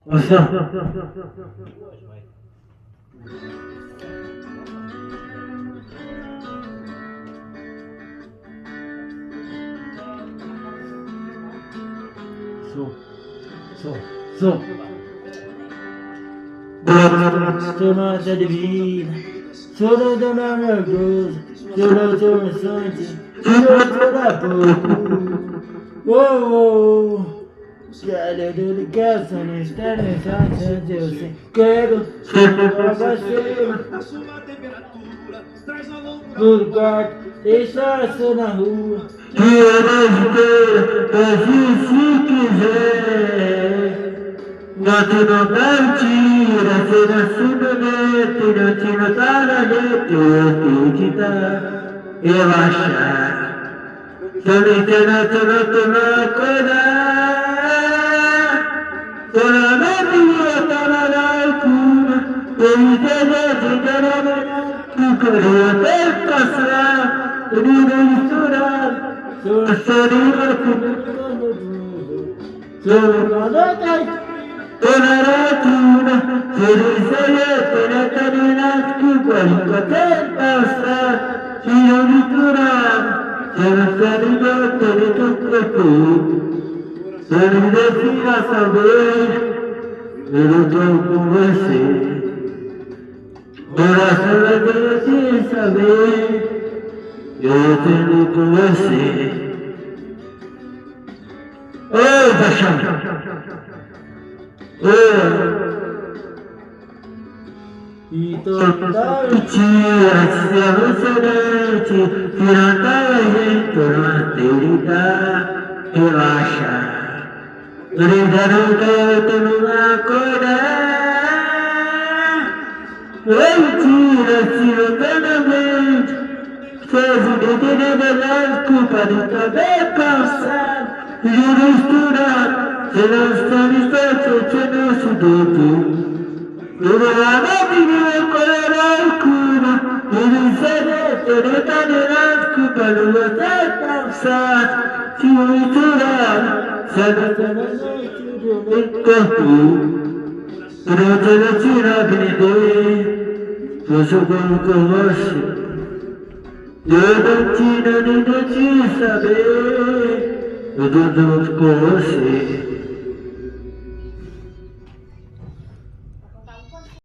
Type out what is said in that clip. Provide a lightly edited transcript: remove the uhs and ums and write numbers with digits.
Sou nossa divina, sou da dona Mergosa, sou da São Santi, sou da pouco. Quero dedicação nesta mensagem, eu sei, quero ser uma vacina. No quarto, deixar-se na rua. E eu se quiser. Não não mentira, se não se promete, não te notar a gente, eu acreditar e relaxar. Solamente não acordar. Solamente eu estou na loucura, eu me desejo que quero até passar, eu me misturar, sorrir Tonaratuna, Jerusalem, Tonatarina, Cuba, até passar, Tiro misturar, Jerusalem, Tonatarina, Sorrir saber, eu estou com você. Coração de saber, eu tenho com você. Ô, paixão! E toda mentira, se alucinante, tirando a gente na relaxa. Brindando canto na acordar. Mentira, se eternamente, fez o dedo de verdade, culpa de também passar. E misturar, se não está distante, se não se doutor. Eu não amo meu coração, ele será, ele está de culpa não vai passar. Se misturar, se não está corpo. Durante a tira que me dei, eu jogando com você. Eu não tiro nem de te saber, eu dou com você.